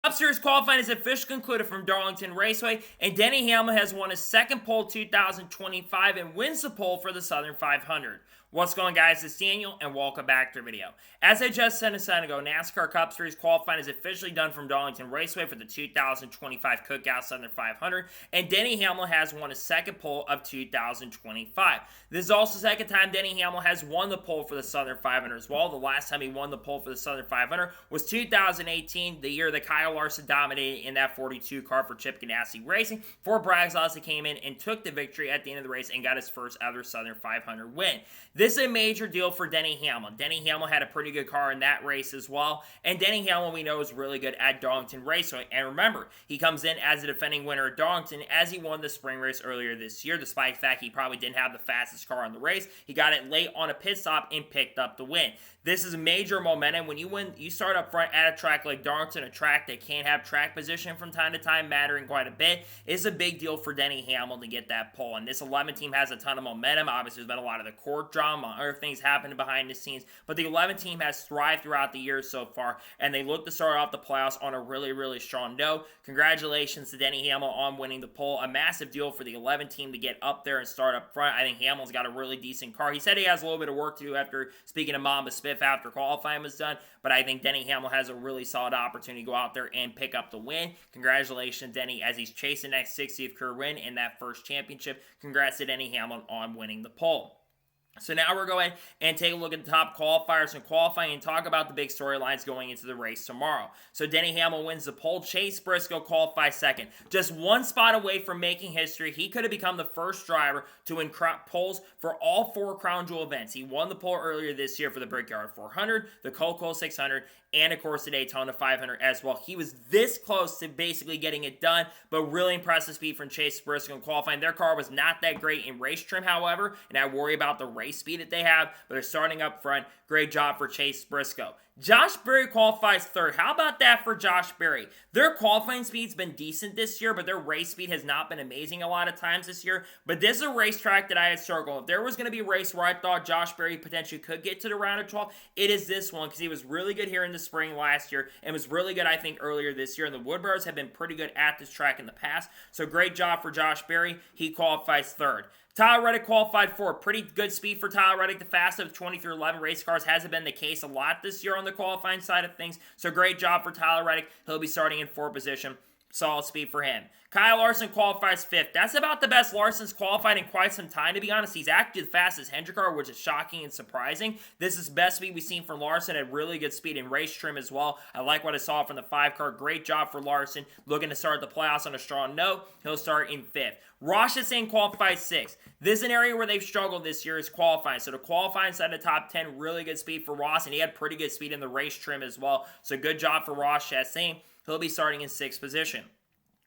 Cup Series qualifying is officially concluded from Darlington Raceway, and Denny Hamlin has won his second pole 2025 and wins the pole for the Southern 500. What's going on, guys? It's Daniel, and welcome back to the video. As I just said a second ago, NASCAR Cup Series qualifying is officially done from Darlington Raceway for the 2025 Cookout Southern 500, and Denny Hamlin has won his second pole of 2025. This is also the second time Denny Hamlin has won the pole for the Southern 500 as well. The last time he won the pole for the Southern 500 was 2018, the year that Kyle Larson dominated in that 42 car for Chip Ganassi Racing. Before Braggs Austin came in and took the victory at the end of the race and got his first ever Southern 500 win. This is a major deal for Denny Hamlin. Denny Hamlin had a pretty good car in that race as well, and Denny Hamlin we know is really good at Darlington Raceway. And remember, he comes in as a defending winner at Darlington as he won the spring race earlier this year, despite the fact he probably didn't have the fastest car in the race. He got it late on a pit stop and picked up the win. This is major momentum. When you win, you start up front at a track like Darlington, a track that can have track position from time to time mattering quite a bit. It's a big deal for Denny Hamlin to get that pole. And this 11 team has a ton of momentum. Obviously, there's been a lot of the court drama, other things happening behind the scenes. But the 11 team has thrived throughout the years so far, and they look to start off the playoffs on a really, really strong note. Congratulations to Denny Hamlin on winning the pole. A massive deal for the 11 team to get up there and start up front. I think Hamlin's got a really decent car. He said he has a little bit of work to do after speaking to Mamba Spiff after qualifying was done, but I think Denny Hamlin has a really solid opportunity to go out there and pick up the win. Congratulations, Denny, as he's chasing that 60th career win in that first championship. Congrats to Denny Hamlin on winning the pole. So now we're going and take a look at the top qualifiers and qualifying and talk about the big storylines going into the race tomorrow. So Denny Hamlin wins the pole. Chase Briscoe qualifies second. Just one spot away from making history. He could have become the first driver to win poles for all four Crown Jewel events. He won the pole earlier this year for the Brickyard 400, the Coco 600, and of course the Daytona 500 as well. He was this close to basically getting it done, but really impressive speed from Chase Briscoe in qualifying. Their car was not that great in race trim, however, and I worry about the race speed that they have, but they're starting up front. Great job for Chase Briscoe. Josh Berry qualifies third. How about that for Josh Berry? Their qualifying speed's been decent this year, but their race speed has not been amazing a lot of times this year. But this is a racetrack that I had struggled. If there was going to be a race where I thought Josh Berry potentially could get to the round of 12, it is this one, because he was really good here in the spring last year and was really good, I think, earlier this year. And the Woodburns have been pretty good at this track in the past. So great job for Josh Berry. He qualifies third. Tyler Reddick qualified fourth. Pretty good speed for Tyler Reddick. The fastest of 2311 race cars hasn't been the case a lot this year on the qualifying side of things. So great job for Tyler Reddick. He'll be starting in fourth position. Solid speed for him. Kyle Larson qualifies fifth. That's about the best Larson's qualified in quite some time, to be honest. He's actually the fastest Hendrick car, which is shocking and surprising. This is the best speed we've seen from Larson at really good speed in race trim as well. I like what I saw from the 5 car. Great job for Larson. Looking to start the playoffs on a strong note. He'll start in fifth. Ross Chastain qualifies sixth. This is an area where they've struggled this year is qualifying. So the qualifying side of the top 10, really good speed for Ross, and he had pretty good speed in the race trim as well. So good job for Ross Chastain. He'll be starting in sixth position.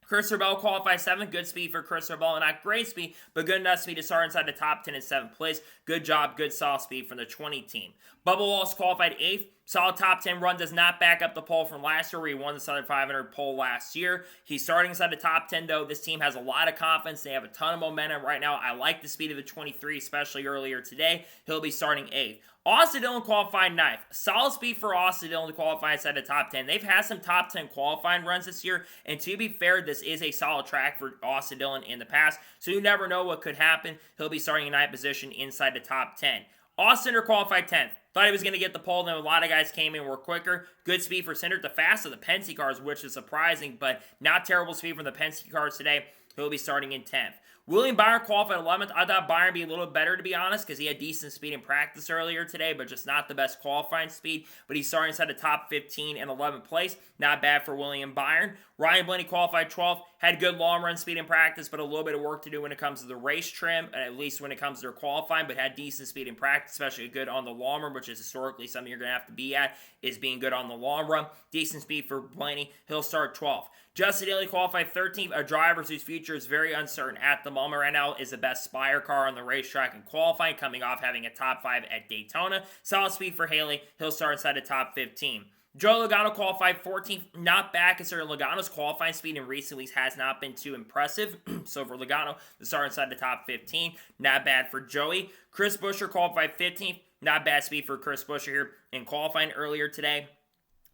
Chris Bell qualifies 7th. Good speed for Chris Bell. Not great speed, but good enough speed to start inside the top 10 in 7th place. Good job, good solid speed from the 20 team. Bubba Wallace qualified 8th. Solid top 10 run, does not back up the pole from last year where he won the Southern 500 pole last year. He's starting inside the top 10 though. This team has a lot of confidence. They have a ton of momentum right now. I like the speed of the 23, especially earlier today. He'll be starting 8th. Austin Dillon qualified 9th. Solid speed for Austin Dillon to qualify inside the top 10. They've had some top 10 qualifying runs this year, and to be fair, this is a solid track for Austin Dillon in the past, so you never know what could happen. He'll be starting in 9th position inside the top 10. Austin qualified 10th. Thought he was going to get the pole, then a lot of guys came in and were quicker. Good speed for Cindric, the fastest of the Penske cars, which is surprising, but not terrible speed from the Penske cars today. He'll be starting in 10th. William Byron qualified 11th. I thought Byron would be a little better, to be honest, because he had decent speed in practice earlier today, but just not the best qualifying speed. But he's starting inside the top 15 and 11th place. Not bad for William Byron. Ryan Blaney qualified 12th. Had good long run speed in practice, but a little bit of work to do when it comes to the race trim, at least when it comes to their qualifying, but had decent speed in practice, especially good on the long run, which is historically something you're going to have to be at, is being good on the long run. Decent speed for Blaney. He'll start 12th. Justin Daly qualified 13th, a driver whose future is very uncertain at the moment right now, is the best Spire car on the racetrack in qualifying, coming off having a top 5 at Daytona. Solid speed for Haley. He'll start inside the top 15. Joey Logano qualified 14th. Not bad considering Logano's qualifying speed in recent weeks has not been too impressive. So for Logano to start inside the top 15, not bad for Joey. Chris Buescher qualified 15th. Not bad speed for Chris Buescher here in qualifying earlier today.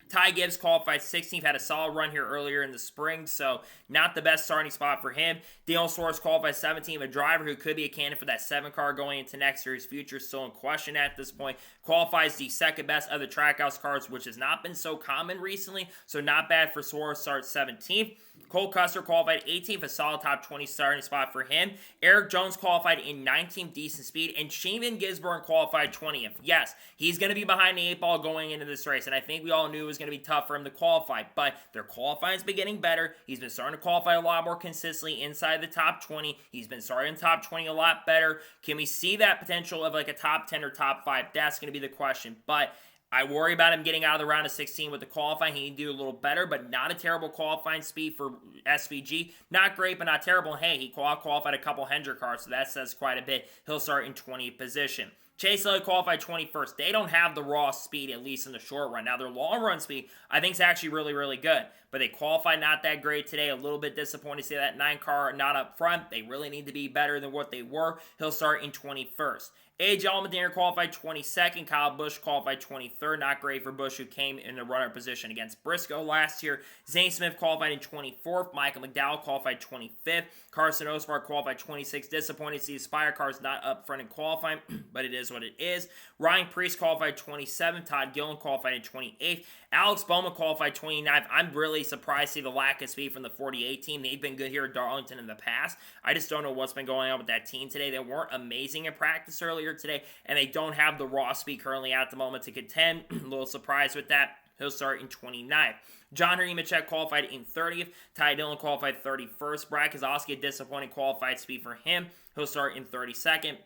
Ty Gibbs qualified 16th, had a solid run here earlier in the spring, so not the best starting spot for him. Daniel Suarez qualified 17th, a driver who could be a candidate for that 7 car going into next year. His future is still in question at this point. Qualifies the second best of the Trackhouse cars, which has not been so common recently, so not bad for Suarez, starts 17th. Cole Custer qualified 18th, a solid top 20 starting spot for him. Eric Jones qualified in 19th, decent speed, and Shaven Gisborne qualified 20th. Yes, he's going to be behind the 8 ball going into this race, and I think we all knew it was going to be tough for him to qualify, but their qualifying's been getting better. He's been starting to qualify a lot more consistently inside the top 20. He's been starting top 20 a lot better. Can we see that potential of like a top 10 or top 5? That's going to be the question, but I worry about him getting out of the round of 16 with the qualifying. He can do a little better, but not a terrible qualifying speed for SVG. Not great, but not terrible. And hey, he qualified a couple Hendrick cars, so that says quite a bit. He'll start in 20th position. Chase Elliott qualified 21st. They don't have the raw speed, at least in the short run. Now, their long run speed, I think, is actually really, really good. But they qualified not that great today. A little bit disappointed to see that 9 car not up front. They really need to be better than what they were. He'll start in 21st. A.J. Allmendinger qualified 22nd. Kyle Busch qualified 23rd. Not great for Busch, who came in the runner position against Briscoe last year. Zane Smith qualified in 24th. Michael McDowell qualified 25th. Carson Osbar qualified 26th. Disappointed to see Spire cars not up front in qualifying, but it is what it is. Ryan Preece qualified 27th. Todd Gillen qualified in 28th. Alex Bowman qualified 29th. I'm really surprised to see the lack of speed from the 48 team. They've been good here at Darlington in the past. I just don't know what's been going on with that team today. They weren't amazing in practice earlier today, and they don't have the raw speed currently at the moment to contend. A little surprised with that. He'll start in 29th. John Nemechek qualified in 30th. Ty Dillon qualified 31st. Brad Keselowski, a disappointing qualified speed for him. He'll start in 32nd.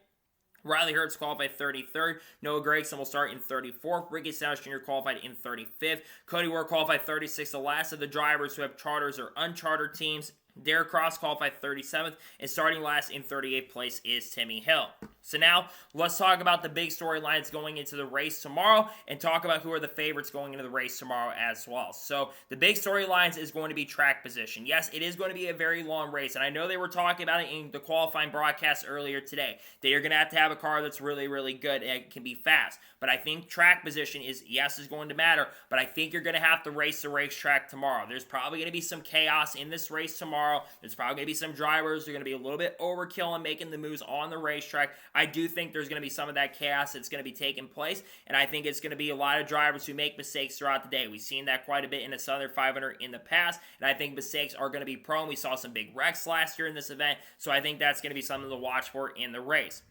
Riley Hurts qualified 33rd. Noah Gragson will start in 34th. Ricky Stenhouse Jr. qualified in 35th. Cody Ward qualified 36th. The last of the drivers who have charters or unchartered teams. Derek Cross qualified 37th, and starting last in 38th place is Timmy Hill. So now, let's talk about the big storylines going into the race tomorrow, and talk about who are the favorites going into the race tomorrow as well. So, the big storylines is going to be track position. Yes, it is going to be a very long race, and I know they were talking about it in the qualifying broadcast earlier today. They are going to have a car that's really, really good and can be fast. But I think track position is going to matter, but I think you're going to have to race the racetrack tomorrow. There's probably going to be some chaos in this race tomorrow. There's probably going to be some drivers who are going to be a little bit overkill and making the moves on the racetrack. I do think there's going to be some of that chaos that's going to be taking place, and I think it's going to be a lot of drivers who make mistakes throughout the day. We've seen that quite a bit in the Southern 500 in the past, and I think mistakes are going to be prone. We saw some big wrecks last year in this event, so I think that's going to be something to watch for in the race.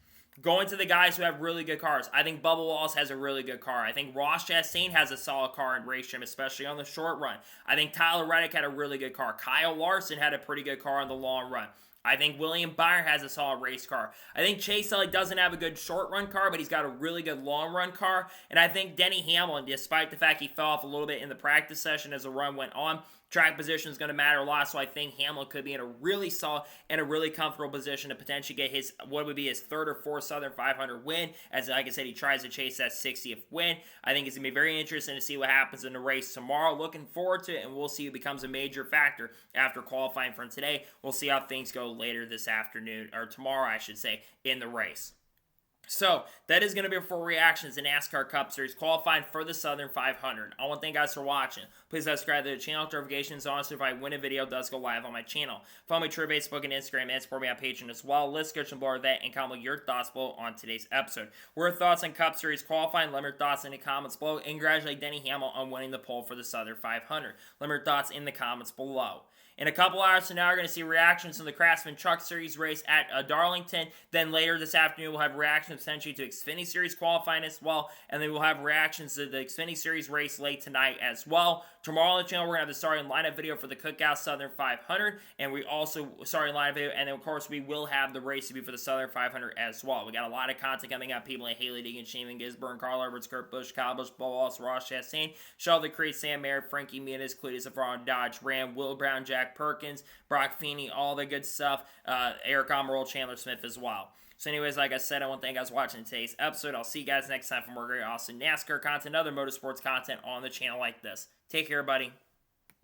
Going to the guys who have really good cars, I think Bubba Wallace has a really good car. I think Ross Chastain has a solid car in race trim, especially on the short run. I think Tyler Reddick had a really good car. Kyle Larson had a pretty good car on the long run. I think William Byron has a solid race car. I think Chase Elliott doesn't have a good short run car, but he's got a really good long run car. And I think Denny Hamlin, despite the fact he fell off a little bit in the practice session as the run went on, track position is going to matter a lot, so I think Hamlin could be in a really solid and a really comfortable position to potentially get his, what would be his 3rd or 4th Southern 500 win. As like I said, he tries to chase that 60th win. I think it's going to be very interesting to see what happens in the race tomorrow. Looking forward to it, and we'll see who becomes a major factor after qualifying from today. We'll see how things go later this afternoon, or tomorrow, I should say, in the race. So, that is going to be for reactions to NASCAR Cup Series qualifying for the Southern 500. I want to thank you guys for watching. Please subscribe to the channel. Notifications on so if I win a video, it does go live on my channel. Follow me through Facebook and Instagram and support me on Patreon as well. Let's get some more of that and comment your thoughts below on today's episode. What are your thoughts on Cup Series qualifying? Let me know your thoughts in the comments below. And congratulate Denny Hamlin on winning the pole for the Southern 500. Let me know your thoughts in the comments below. In a couple hours from now, we're going to see reactions to the Craftsman Truck Series race at Darlington. Then later this afternoon, we'll have reactions potentially to Xfinity Series qualifying as well. And then we'll have reactions to the Xfinity Series race late tonight as well. Tomorrow on the channel, we're going to have the starting lineup video for the Cookout Southern 500. And we also, starting lineup video. And then, of course, we will have the race review for the Southern 500 as well. We got a lot of content coming up. People like Haley Deegan, Shaman Gisborne, Carl Edwards, Kurt Busch, Kyle Busch, Bubba Wallace, Ross Chastain, Sheldon Creed, Sam Merritt, Frankie Muniz, Cletus Avron, Dodge Ram, Will Brown, Jack Perkins, Brock Feeney, all the good stuff. Eric Almirola, Chandler Smith as well. So anyways, like I said, I want to thank you guys for watching today's episode. I'll see you guys next time for more great, awesome NASCAR content, other motorsports content on the channel like this. Take care, buddy.